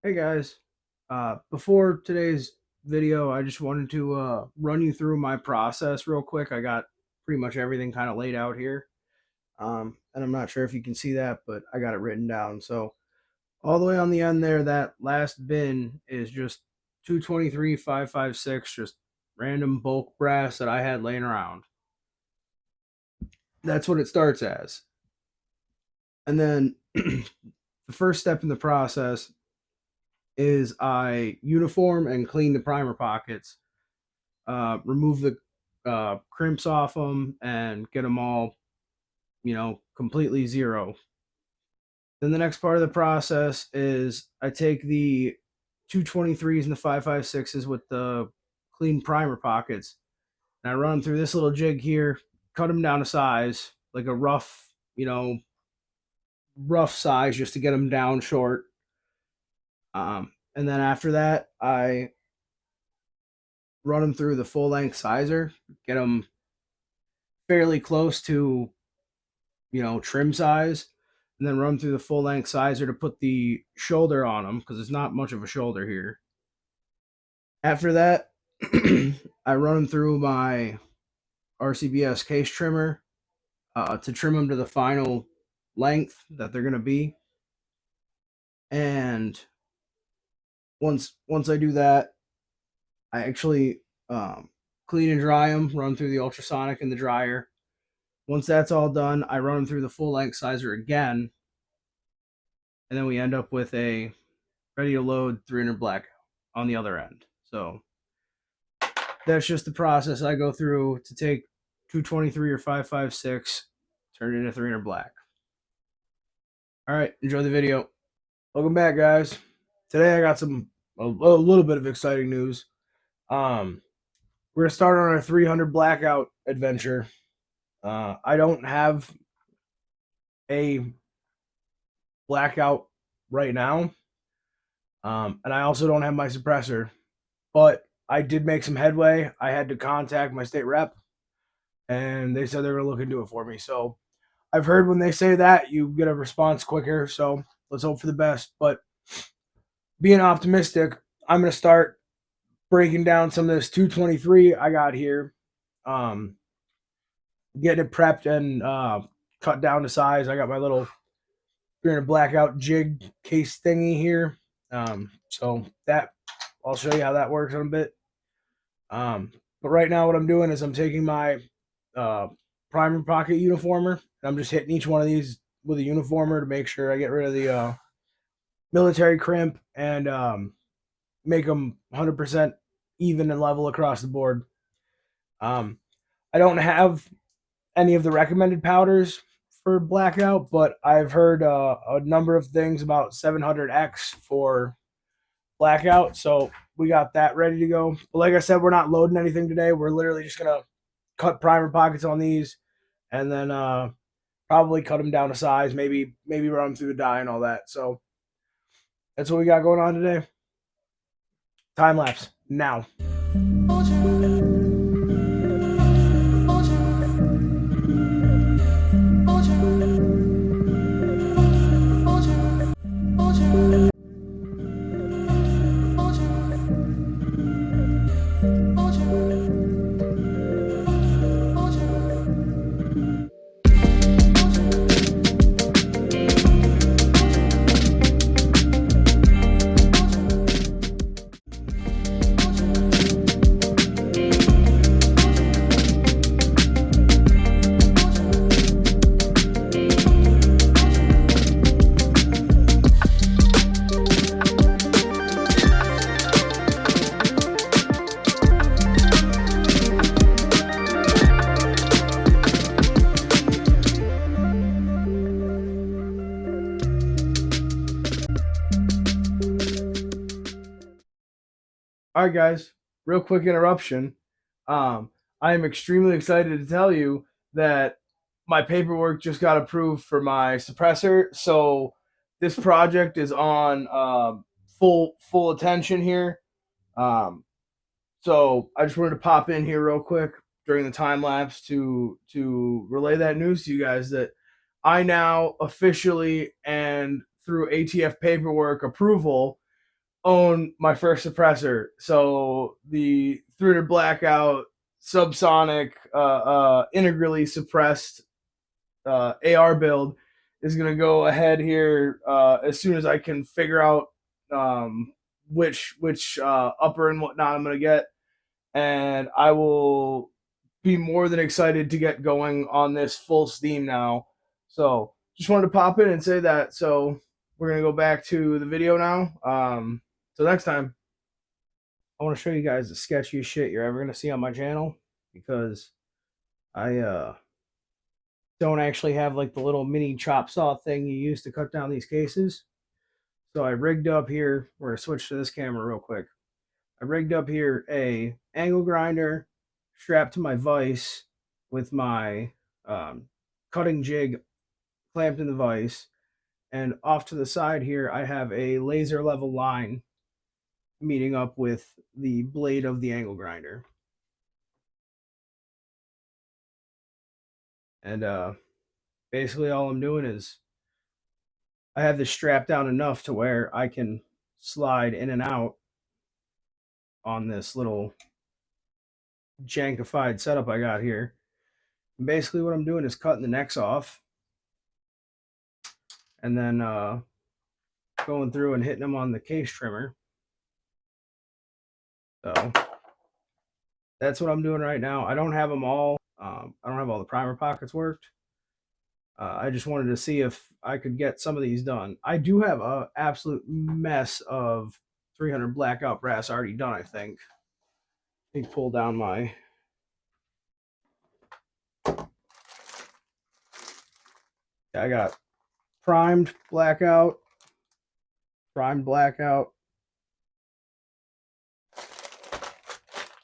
Hey guys, before today's video, I just wanted to run you through my process real quick. I got pretty much everything kind of laid out here, and I'm not sure if you can see that, but I got it written down. So all the way on the end there, that last bin is just 223,556, just random bulk brass that I had laying around. That's what it starts as, and then the first step in the process is I uniform and clean the primer pockets, remove the crimps off them, and get them all, completely zero. Then the next part of the process is I take the 223s and the 556s with the clean primer pockets, and I run them through this little jig here, cut them down to size, like a rough size, just to get them down short. And then after that, I run them through the full length sizer, get them fairly close to, trim size, and then run through the full length sizer to put the shoulder on them because it's not much of a shoulder here. After that, I run them through my RCBS case trimmer to trim them to the final length that they're going to be. And once I do that, I actually clean and dry them, run through the ultrasonic in the dryer. Once that's all done, I run them through the full length sizer again, and then we end up with a ready to load 300 blackout on the other end. So that's just the process I go through to take 223 or 556, turn it into 300 black. All right, enjoy the video. Welcome back, guys. Today I got a little bit of exciting news. We're gonna start on our 300 blackout adventure. I don't have a blackout right now, and I also don't have my suppressor, but I did make some headway. I had to contact my state rep, and they said they're going to look into it for me. So I've heard when they say that, you get a response quicker. So let's hope for the best. But being optimistic, I'm going to start breaking down some of this 223 I got here, um, getting it prepped and cut down to size. I got my little 300 blackout jig case thingy here. So that I'll show you how that works in a bit. But right now, what I'm doing is I'm taking my uh, primer pocket uniformer, and I'm just hitting each one of these with a uniformer to make sure I get rid of the military crimp and make them 100% even and level across the board. Um, I don't have any of the recommended powders for blackout, but I've heard a number of things about 700X for blackout, so we got that ready to go. But like I said, we're not loading anything today. We're literally just gonna cut primer pockets on these, and then probably cut them down to size. Maybe run them through the dye and all that. So that's what we got going on today. Time lapse now. All right, guys. Real quick interruption. Um, I am extremely excited to tell you that my paperwork just got approved for my suppressor. So this project is on full attention here. Um, so I just wanted to pop in here real quick during the time lapse to relay that news to you guys that I now officially and through ATF paperwork approval own my first suppressor. So the 300 blackout subsonic integrally suppressed AR build is going to go ahead here as soon as I can figure out which upper and whatnot I'm going to get, and I will be more than excited to get going on this full steam now. So just wanted to pop in and say that. So we're going to go back to the video now. So next time, I want to show you guys the sketchiest shit you're ever going to see on my channel, because I don't actually have like the little mini chop saw thing you use to cut down these cases. So I rigged up here, we're going to switch to this camera real quick. I rigged up here a angle grinder strapped to my vise with my cutting jig clamped in the vise. And off to the side here, I have a laser level line meeting up with the blade of the angle grinder. And basically all I'm doing is I have this strapped down enough to where I can slide in and out on this little jankified setup I got here. And basically what I'm doing is cutting the necks off and then going through and hitting them on the case trimmer. So that's what I'm doing right now. I don't have them all. I don't have all the primer pockets worked. I just wanted to see if I could get some of these done. I do have an absolute mess of 300 blackout brass already done, I think. Let me pull down my... I got primed blackout, and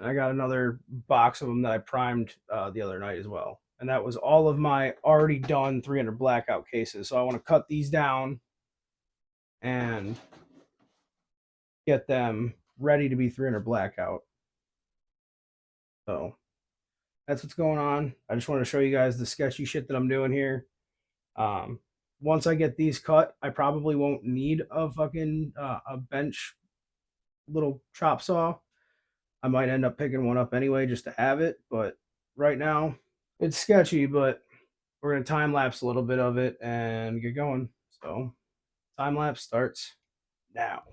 I got another box of them that I primed the other night as well. And that was all of my already done 300 blackout cases. So I want to cut these down and get them ready to be 300 blackout. So that's what's going on. I just want to show you guys the sketchy shit that I'm doing here. Once I get these cut, I probably won't need a fucking a bench little chop saw. I might end up picking one up anyway just to have it, but right now it's sketchy, but we're going to time lapse a little bit of it and get going. So time lapse starts now.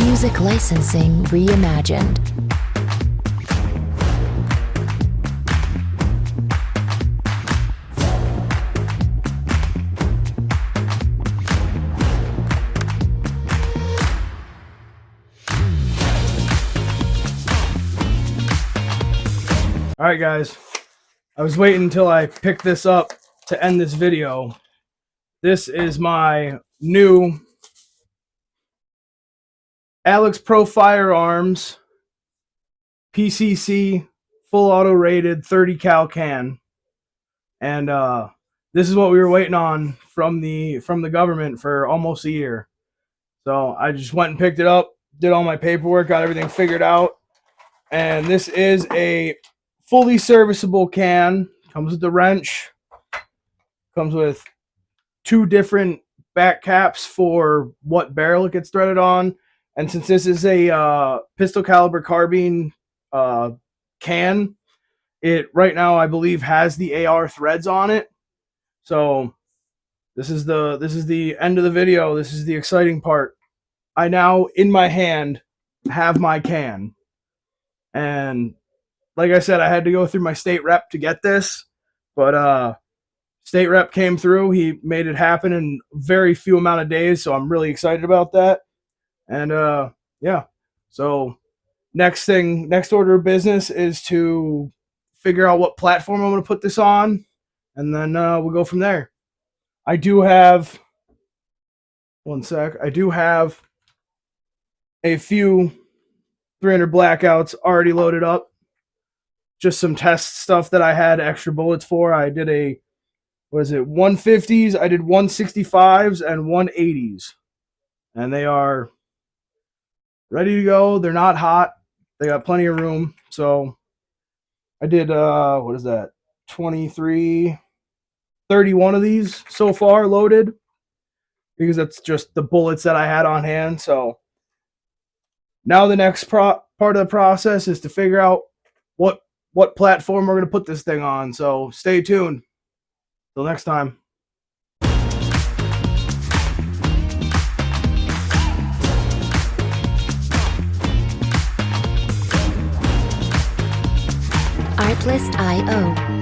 Music licensing reimagined. All right, guys. I was waiting until I picked this up to end this video. This is my new Alex Pro Firearms PCC full auto rated 30 cal can. And this is what we were waiting on from the government for almost a year. So I just went and picked it up, did all my paperwork, got everything figured out. And this is a fully serviceable can. Comes with the wrench. Comes with 2 different back caps for what barrel it gets threaded on. And since this is a pistol caliber carbine uh, can, it right now I believe has the AR threads on it. So this is the end of the video. This is the exciting part. I now in my hand have my can, and like I said, I had to go through my state rep to get this, but state rep came through. He made it happen in very few amount of days, so I'm really excited about that. And yeah, so next order of business is to figure out what platform I'm going to put this on, and then we'll go from there. I do have one sec. I do have a few 300 blackouts already loaded up. Just some test stuff that I had extra bullets for. I did a what is it 150s. I did 165s and 180s, and they are ready to go. They're not hot. They got plenty of room. So I did what is that 23, 31 of these so far loaded, because that's just the bullets that I had on hand. So now the next part of the process is to figure out what platform we're going to put this thing on. So stay tuned. Till next time. Artlist.io